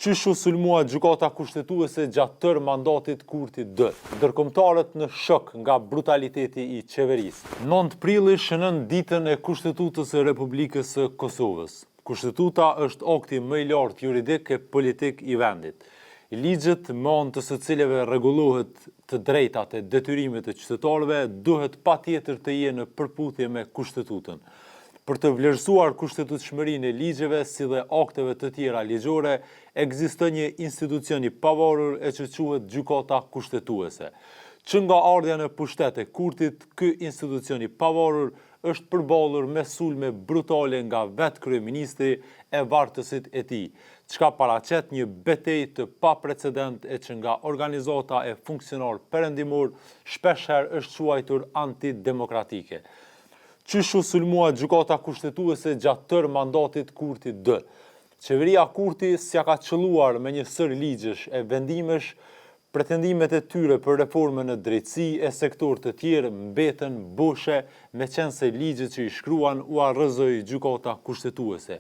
Qysh u sulmua gjykata kushtetuese gjatë tërë mandatit Kurti D. Ndërkombëtarët në shok nga brutaliteti i qeverisë. 9 prilli shënon ditën e Kushtetutës së Republikës së Kosovës. Kushtetuta është akti më i lartë juridik e politik i vendit. Ligjet me anë të së cilëve rregullohet të drejtat e detyrimet e qytetarëve duhet patjetër të jenë në përputhje me Kushtetutën. Për të vlerësuar kushtetutshmërinë e ligjeve si dhe akteve të tjera ligjore, ekziston një institucion i pavarur e që quhet Gjykata Kushtetuese. Që nga ardha në pushtet e Kurtit, ky institucion i pavarur është përballur me sulme brutale nga vetë kryeministri e vartësit e tij, çka paraqet një betejë të paprecedent e që nga organizata e funksionar perëndimor shpeshherë është quajtur antidemokratike. Qysh u sulmua gjykata kushtetuese gjatë tërë mandatit Kurti D. Qeveria Kurti s'ja ka qelluar me një sër ligjesh e vendimesh, pretendimet e tyre për reforme në drejtësi e sektor të tjerë mbeten boshe, meqense ligjet që i shkruan u arrëzoi gjykata kushtetuese.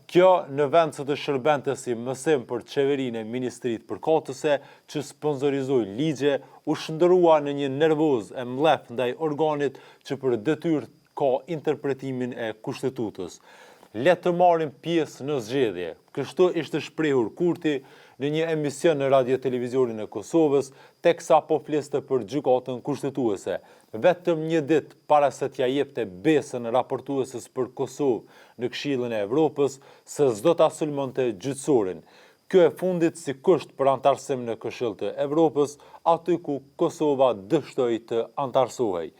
Kjo në vend se të shërbente si mësim për qeverinë e Ministrisë Përkatëse që sponsorizoi ligje, u shndërua në një nervoz e mlef ndaj organit që për detyrë ka interpretimin e Kushtetutës. Le të marrim pjesë në zgjedhje. Kështu ishte shprehur Kurti në një emision në radio televizionin e Kosovës, teksa po fliste për gjykatën kushtetuese. Vetëm një ditë para se t'ja jepte besën raportuesës për Kosovë në Këshillin e Evropës se s'do ta sulmonte gjyqësorin. Kjo e fundit si kusht për antarësim në Këshill të Evropës, aty ku Kosova dështoi të antarësohej.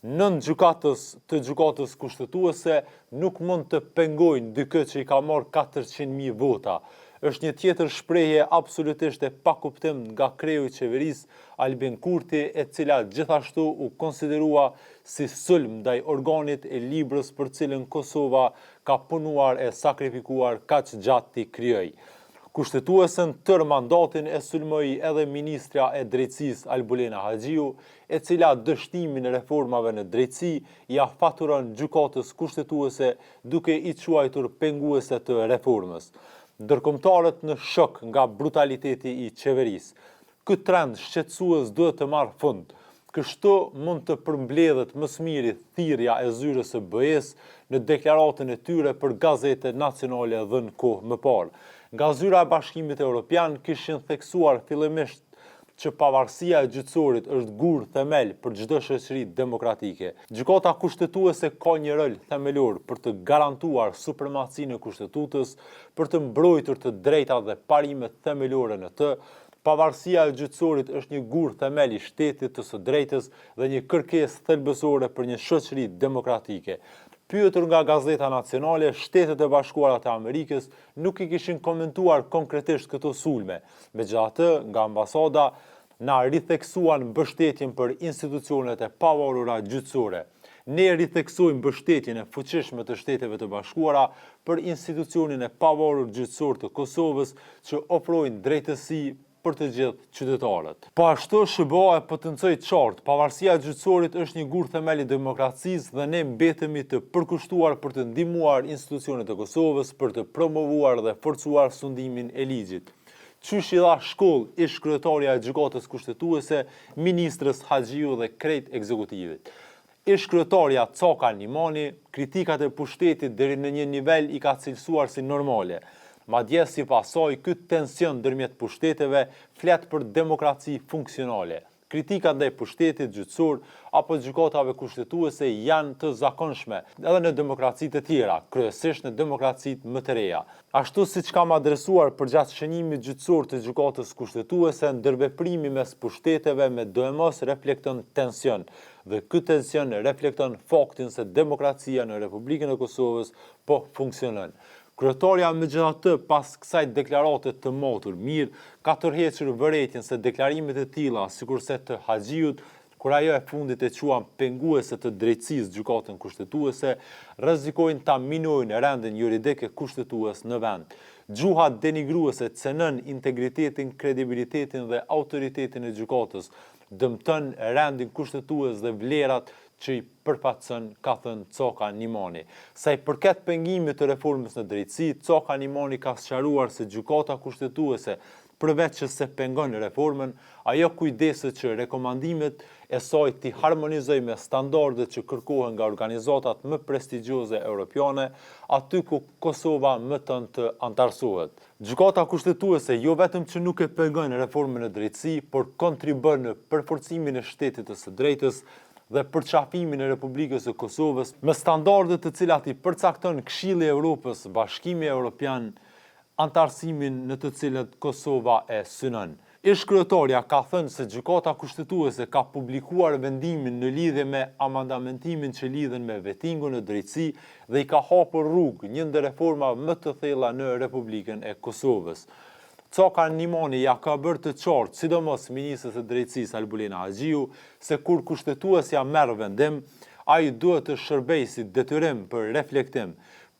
Nën të gjykatës kushtetuese nuk mund të pengojnë dikë që i ka marrë 400.000 vota. Është një tjetër shprehje absolutisht e pakuptim nga kreu i qeverisë Albin Kurti, e cila gjithashtu u konsiderua si sulm ndaj organit e librës për cilën Kosova ka punuar e sakrifikuar kaq gjatë t'i krijoj. Kushtetuesen tërë mandatin e sulmoi edhe ministra e drejtësisë Albulena Haxhiu, e cila dështimin e reformave në drejtësi ja faturon gjykatës kushtetuese duke i quajtur penguese të reformës. Ndërkombëtarët në shok nga brutaliteti i qeverisë. Ky trend shqetësues duhet të marrë fund. Kështu mund të përmbledhet më së miri thirrja e zyrës së BE-s në deklaratën e tyre për gazetet nacionale dhënë kohë më parë. Nga zyra e Bashkimit Evropian kishin theksuar fillimisht që pavarësia e gjyqësorit është gur themel për çdo shoqëri demokratike. Gjykata kushtetuese ka një rol themelor për të garantuar supremacinë e Kushtetutës, për të mbrojtur të drejtat dhe parimet themelore në të. Pavarësia e gjyqësorit është një gur themel i shtetit të së drejtës dhe një kërkesë thelbësore për një shoqëri demokratike. Pyetur nga Gazeta Nacionale, Shtetet e Bashkuara të Amerikës nuk i kishin komentuar konkretisht këto sulme. Megjithatë, nga ambasada na ritheksuan mbështetjen për institucionet e pavarura gjyqësore. Ne ritheksojmë mbështetjen e fuqishme të Shteteve të Bashkuara për institucionin e pavarur gjyqësor të Kosovës që ofrojnë drejtësi për të gjithë qytetarët. Po ashtu SBA e potencoi qartë, pavarësia e gjyqësorit është një gur themel i demokracisë dhe ne mbetemi të përkushtuar për të ndihmuar institucionet e Kosovës për të promovuar dhe forcuar sundimin e ligjit. Qysh i dha shkollë ish kryetaria e gjykatës kushtetuese, ministrës Haxhiu dhe krejt ekzekutivit. Ish kryetaria Coka Nimani, kritikat e pushtetit deri në një nivel i ka cilësuar si normale. Madje si pasojë ky tension ndërmjet pushteteve flet për demokraci funksionale. Kritikat ndaj pushtetit gjyqësor apo gjykatave kushtetuese janë të zakonshme edhe në demokracitë të tjera, kryesisht në demokracitë më të reja. Ashtu siç kam adresuar përgjatë shënimit gjyqësor të gjykatës kushtetuese, ndërveprimi mes pushteteve me dojmos reflekton tension, dhe ky tension reflekton faktin se demokracia në Republikën e Kosovës po funksionon. Kryetaria megjithatë pas kësaj deklarate të motur mirë ka tërhequr vërejtjen se deklarimet e tilla, sikurse të Haxhiut, kur ajo e fundit e quan penguese të drejtësisë gjykatën kushtetuese, rrezikojnë ta minojnë rendin juridik e kushtetues në vend. Gjuha denigruese cënon integritetin, kredibilitetin dhe autoritetin e gjykatës, dëmton rendin kushtetues dhe vlerat që i përfaqëson, ka thënë Coka Nimani. Sa i përket pengimit të reformës në drejtësi, Coka Nimani ka sqaruar se gjykata kushtetuese përveç që se pengon reformën, ajo kujdeset që rekomandimet e saj t'i harmonizoj me standardet që kërkohen nga organizatat më prestigjioze europiane, aty ku Kosova më tën të antarësohet. Gjykata kushtetuese jo vetëm që nuk e pengon reformën e drejtësi, por kontribon në përforcimin e shtetit të së drejtës dhe përqafimin e Republikës së Kosovës me standardet të cilat i përcakton Këshilli i Evropës, Bashkimi Evropian, antarësimin në të cilët Kosova e synon. Ish-kryetaria ka thënë se gjykata kushtetuese ka publikuar vendimin në lidhje me amandamentimin që lidhen me vettingun në drejtësi dhe i ka hapur rrugë një ndër reformave më të thella në Republikën e Kosovës. Coka Nimani ja ka bërë të qartë, sidomos ministrit të drejtësisë Albulina Haxhiu, se kur kushtetuesja merr vendim, ai duhet të shërbejë si detyrim për reflektim,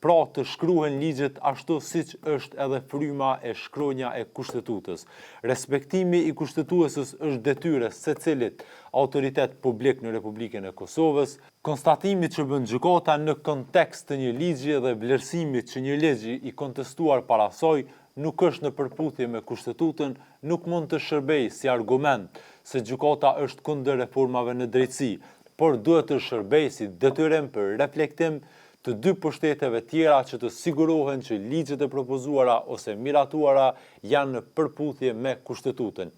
pra të shkruhen ligjet ashtu siç është edhe fryma e shkronja e kushtetutës. Respektimi i kushtetuesës është detyrë secilit autoritet publik në Republikën e Kosovës. Konstatimi që bën gjykata në kontekst të një ligji dhe vlerësimit që një ligj i kontestuar para saj nuk është në përputhje me kushtetutën, nuk mund të shërbejë si argument se gjykata është kundër reformave në drejtësi, por duhet të shërbejë si detyrim për reflektim të dy pushteteve tjera që të sigurohen që ligjet e propozuara ose miratuara janë në përputhje me kushtetutën.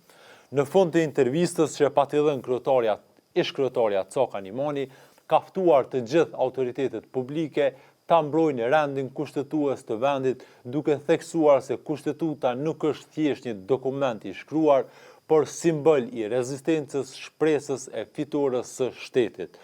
Në fund të intervistës që pati dhënë ish-kryetaria Coka Nimani, ka ftuar të gjithë autoritetet publike ta mbrojnë rendin kushtetues të vendit, duke theksuar se kushtetuta nuk është thjesht një dokument i shkruar, por simbol i rezistencës, shpresës e fitores së shtetit.